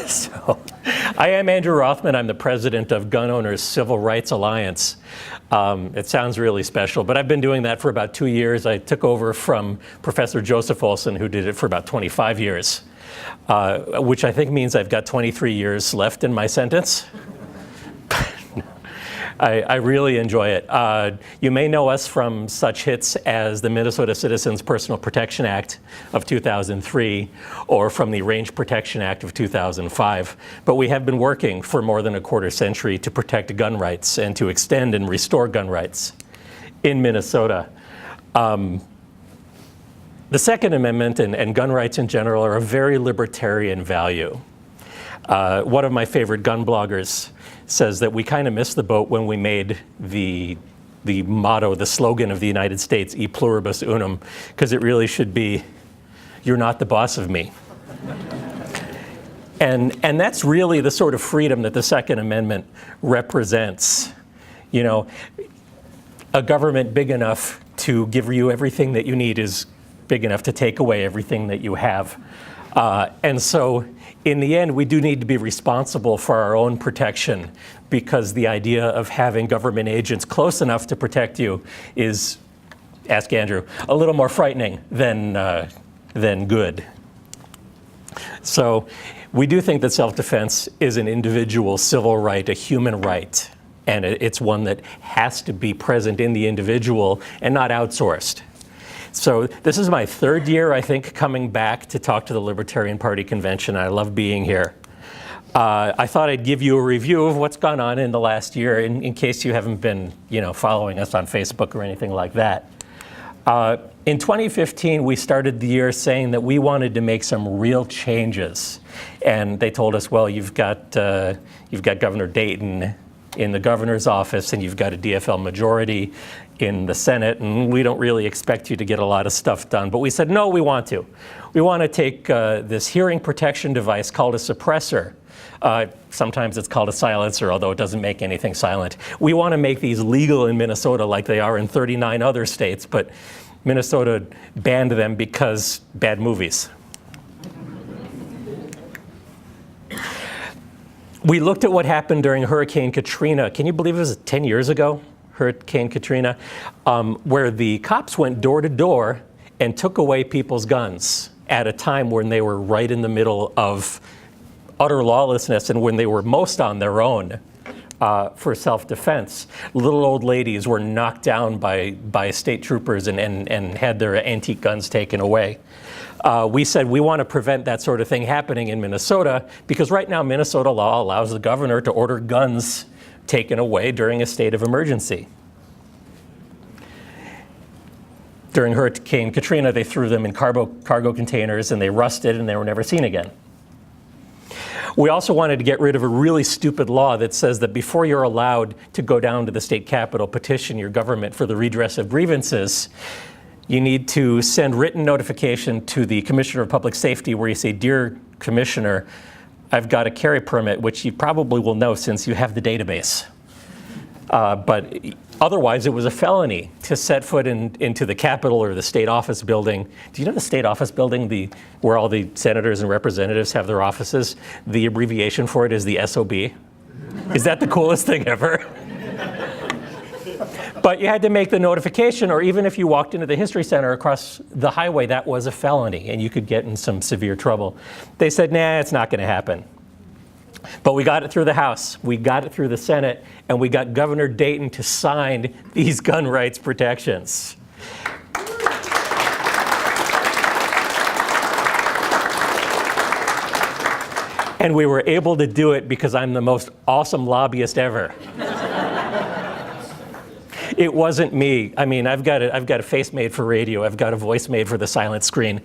So, I am Andrew Rothman. I'm the president of Gun Owners Civil Rights Alliance. It sounds really special, but I've been doing that for about 2 years. I took over from Professor Joseph Olson, who did it for about 25 years, which I think means I've got 23 years left in my sentence. I really enjoy it. You may know us from such hits as the Minnesota Citizens Personal Protection Act of 2003 or from the Range Protection Act of 2005. But we have been working for more than a quarter century to protect gun rights and to extend and restore gun rights in Minnesota. The Second Amendment and gun rights in general are a very libertarian value. One of my favorite gun bloggers says that we kind of missed the boat when we made the motto, the slogan of the United States, E pluribus unum, because it really should be, you're not the boss of me. And that's really the sort of freedom that the Second Amendment represents. You know, a government big enough to give you everything that you need is big enough to take away everything that you have. And so in the end, we do need to be responsible for our own protection, because the idea of having government agents close enough to protect you is, ask Andrew, a little more frightening than good. So we do think that self-defense is an individual civil right, a human right, and it's one that has to be present in the individual and not outsourced. So this is my third year, I think, coming back to talk to the Libertarian Party Convention. I love being here. I thought I'd give you a review of what's gone on in the last year in case you haven't been, following us on Facebook or anything like that. In 2015, we started the year saying that we wanted to make some real changes. And they told us, well, you've got Governor Dayton in the governor's office, and you've got a DFL majority in the Senate, and we don't really expect you to get a lot of stuff done. But we said, no, we want to. We want to take this hearing protection device called a suppressor. Sometimes it's called a silencer, although it doesn't make anything silent. We want to make these legal in Minnesota like they are in 39 other states, but Minnesota banned them because bad movies. We looked at what happened during Hurricane Katrina. Can you believe it was 10 years ago? Hurricane Katrina, where the cops went door to door and took away people's guns at a time when they were right in the middle of utter lawlessness and when they were most on their own for self-defense. Little old ladies were knocked down by state troopers and had their antique guns taken away. We said we want to prevent that sort of thing happening in Minnesota, because right now Minnesota law allows the governor to order guns taken away during a state of emergency. During Hurricane Katrina, they threw them in cargo containers and they rusted and they were never seen again. We also wanted to get rid of a really stupid law that says that before you're allowed to go down to the state capitol, petition your government for the redress of grievances, you need to send written notification to the Commissioner of Public Safety where you say, "Dear Commissioner, I've got a carry permit," which you probably will know since you have the database. But otherwise, it was a felony to set foot into the Capitol or the state office building. Do you know the state office building, where all the senators and representatives have their offices? The abbreviation for it is the SOB. Is that the coolest thing ever? But you had to make the notification, or even if you walked into the History Center across the highway, that was a felony, and you could get in some severe trouble. They said, nah, it's not going to happen. But we got it through the House, we got it through the Senate, and we got Governor Dayton to sign these gun rights protections. And we were able to do it because I'm the most awesome lobbyist ever. It wasn't me. I mean, I've got a face made for radio. I've got a voice made for the silent screen.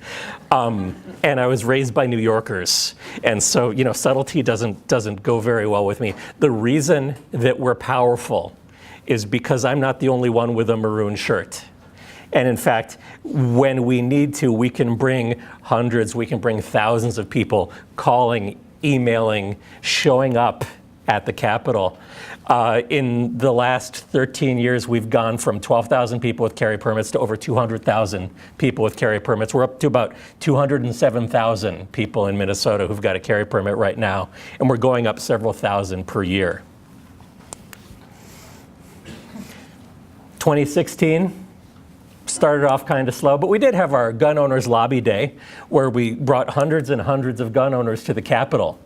And I was raised by New Yorkers. And so, subtlety doesn't go very well with me. The reason that we're powerful is because I'm not the only one with a maroon shirt. And in fact, when we need to, we can bring hundreds, we can bring thousands of people calling, emailing, showing up at the Capitol. In the last 13 years, we've gone from 12,000 people with carry permits to over 200,000 people with carry permits. We're up to about 207,000 people in Minnesota who've got a carry permit right now, and we're going up several thousand per year. 2016 started off kind of slow, but we did have our Gun Owners Lobby Day, where we brought hundreds and hundreds of gun owners to the Capitol,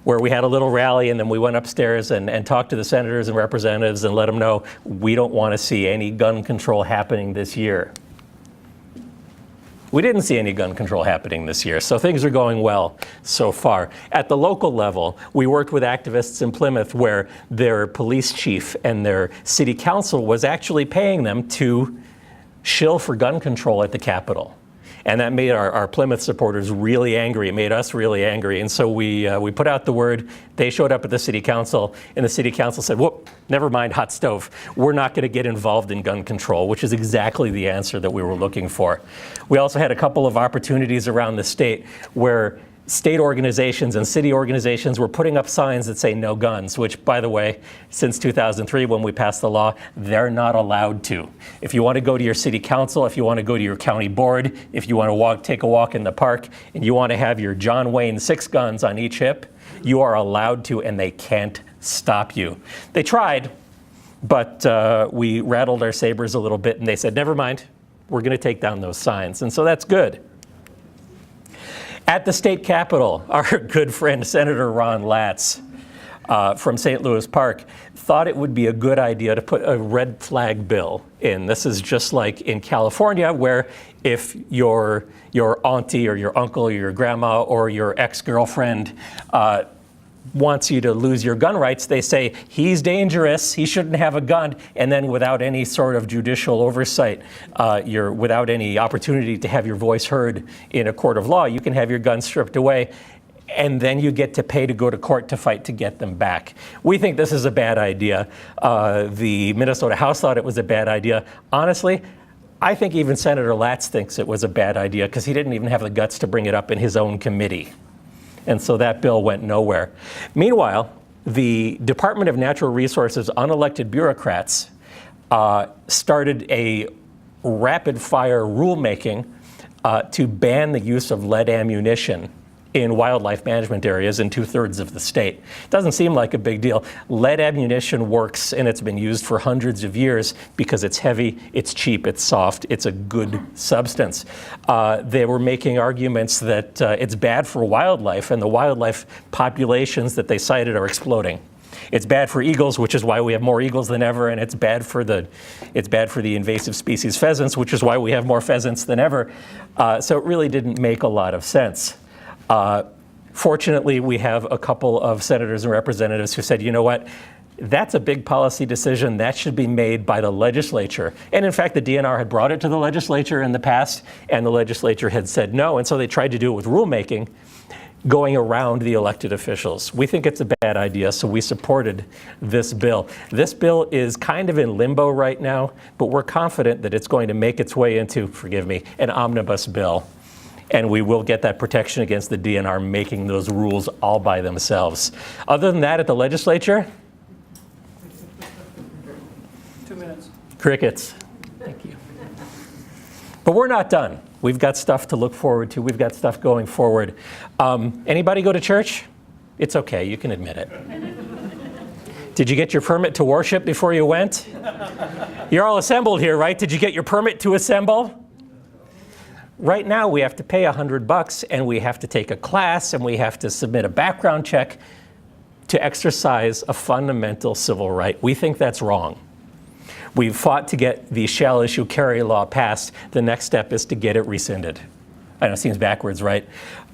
where we had a little rally, and then we went upstairs and talked to the senators and representatives and let them know we don't want to see any gun control happening this year. We didn't see any gun control happening this year, so things are going well so far. At the local level, we worked with activists in Plymouth where their police chief and their city council was actually paying them to shill for gun control at the Capitol. And that made our Plymouth supporters really angry. It made us really angry. And so we put out the word. They showed up at the city council, and the city council said, whoop, never mind hot stove. We're not going to get involved in gun control, which is exactly the answer that we were looking for. We also had a couple of opportunities around the state where state organizations and city organizations were putting up signs that say no guns, which, by the way, since 2003 when we passed the law, they're not allowed to. If you want to go to your city council, if you want to go to your county board, if you want to take a walk in the park, and you want to have your John Wayne 6 guns on each hip, you are allowed to, and they can't stop you. They tried, but we rattled our sabers a little bit, and they said, never mind, we're going to take down those signs. And so that's good. At the state capitol, our good friend Senator Ron Latz from St. Louis Park thought it would be a good idea to put a red flag bill in. This is just like in California, where if your auntie or your uncle or your grandma or your ex-girlfriend wants you to lose your gun rights, they say, he's dangerous, he shouldn't have a gun, and then without any sort of judicial oversight, without any opportunity to have your voice heard in a court of law, you can have your gun stripped away, and then you get to pay to go to court to fight to get them back. We think this is a bad idea. The Minnesota House thought it was a bad idea. Honestly, I think even Senator Latz thinks it was a bad idea because he didn't even have the guts to bring it up in his own committee. And so that bill went nowhere. Meanwhile, the Department of Natural Resources unelected bureaucrats started a rapid-fire rulemaking to ban the use of lead ammunition in wildlife management areas in 2/3 of the state. It doesn't seem like a big deal. Lead ammunition works, and it's been used for hundreds of years because it's heavy, it's cheap, it's soft, it's a good substance. They were making arguments that it's bad for wildlife, and the wildlife populations that they cited are exploding. It's bad for eagles, which is why we have more eagles than ever, and it's bad for the invasive species pheasants, which is why we have more pheasants than ever. So it really didn't make a lot of sense. Fortunately, we have a couple of senators and representatives who said, you know what, that's a big policy decision. That should be made by the legislature. And in fact, the DNR had brought it to the legislature in the past, and the legislature had said no. And so they tried to do it with rulemaking, going around the elected officials. We think it's a bad idea, so we supported this bill. This bill is kind of in limbo right now, but we're confident that it's going to make its way into, forgive me, an omnibus bill. And we will get that protection against the DNR making those rules all by themselves. Other than that, at the legislature, 2 minutes. Crickets. Thank you. But we're not done. We've got stuff to look forward to. We've got stuff going forward. Anybody go to church? It's okay, you can admit it. Did you get your permit to worship before you went? You're all assembled here, right? Did you get your permit to assemble? Right now, we have to pay $100, and we have to take a class, and we have to submit a background check to exercise a fundamental civil right. We think that's wrong. We've fought to get the shall issue carry law passed. The next step is to get it rescinded. I know it seems backwards, right?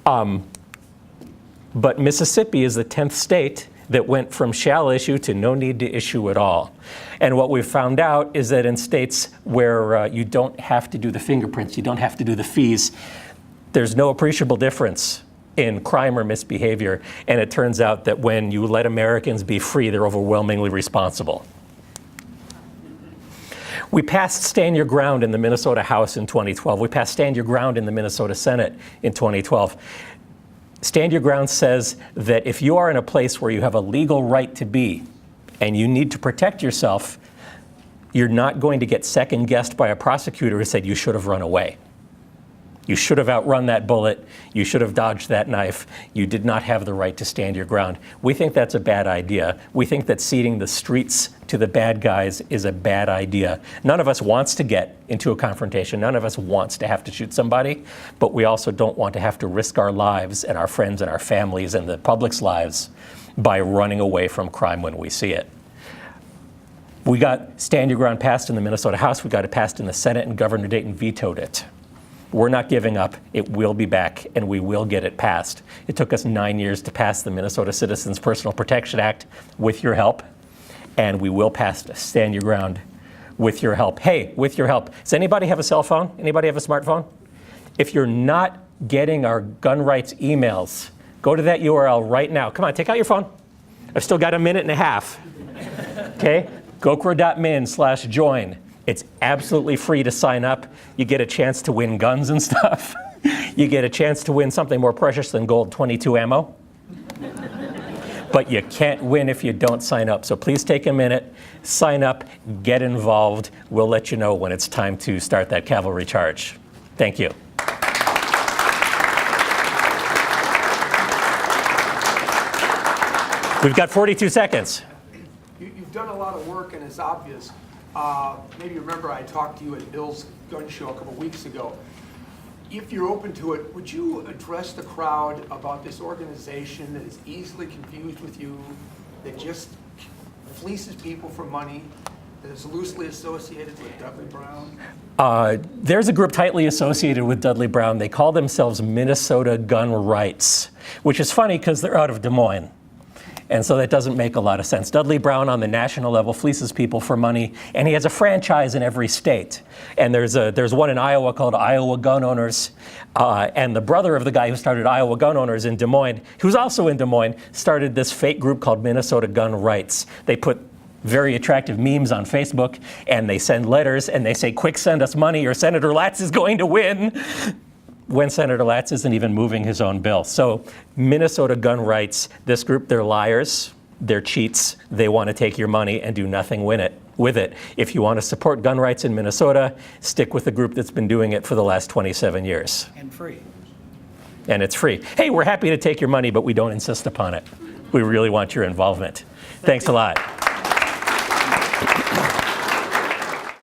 But Mississippi is the 10th state that went from shall issue to no need to issue at all. And what we've found out is that in states where you don't have to do the fingerprints, you don't have to do the fees, there's no appreciable difference in crime or misbehavior. And it turns out that when you let Americans be free, they're overwhelmingly responsible. We passed Stand Your Ground in the Minnesota House in 2012. We passed Stand Your Ground in the Minnesota Senate in 2012. Stand Your Ground says that if you are in a place where you have a legal right to be and you need to protect yourself, you're not going to get second-guessed by a prosecutor who said you should have run away. You should have outrun that bullet. You should have dodged that knife. You did not have the right to stand your ground. We think that's a bad idea. We think that ceding the streets to the bad guys is a bad idea. None of us wants to get into a confrontation. None of us wants to have to shoot somebody, but we also don't want to have to risk our lives and our friends and our families and the public's lives by running away from crime when we see it. We got Stand Your Ground passed in the Minnesota House. We got it passed in the Senate, and Governor Dayton vetoed it. We're not giving up. It will be back, and we will get it passed. It took us 9 years to pass the Minnesota Citizens Personal Protection Act with your help, and we will pass Stand Your Ground with your help. Hey, with your help. Does anybody have a cell phone? Anybody have a smartphone? If you're not getting our gun rights emails, go to that URL right now. Come on, take out your phone. I've still got a minute and a half. Okay? GOCRA.min/join. It's absolutely free to sign up. You get a chance to win guns and stuff. You get a chance to win something more precious than gold 22 ammo. But you can't win if you don't sign up. So please take a minute, sign up, get involved. We'll let you know when it's time to start that cavalry charge. Thank you. We've got 42 seconds. You've done a lot of work, and it's obvious. Maybe you remember I talked to you at Bill's gun show a couple weeks ago. If you're open to it, would you address the crowd about this organization that is easily confused with you, that just fleeces people for money, that is loosely associated with Dudley Brown? There's a group tightly associated with Dudley Brown. They call themselves Minnesota Gun Rights, which is funny because they're out of Des Moines. And so that doesn't make a lot of sense. Dudley Brown on the national level fleeces people for money, and he has a franchise in every state. And there's one in Iowa called Iowa Gun Owners, and the brother of the guy who started Iowa Gun Owners in Des Moines, who's also in Des Moines, started this fake group called Minnesota Gun Rights. They put very attractive memes on Facebook, and they send letters, and they say, quick, send us money, or Senator Latz is going to win, when Senator Latz isn't even moving his own bill. So Minnesota Gun Rights, this group, they're liars, they're cheats, they want to take your money and do nothing with it. If you want to support gun rights in Minnesota, stick with the group that's been doing it for the last 27 years. And free. And it's free. Hey, we're happy to take your money, but we don't insist upon it. We really want your involvement. Thanks a lot.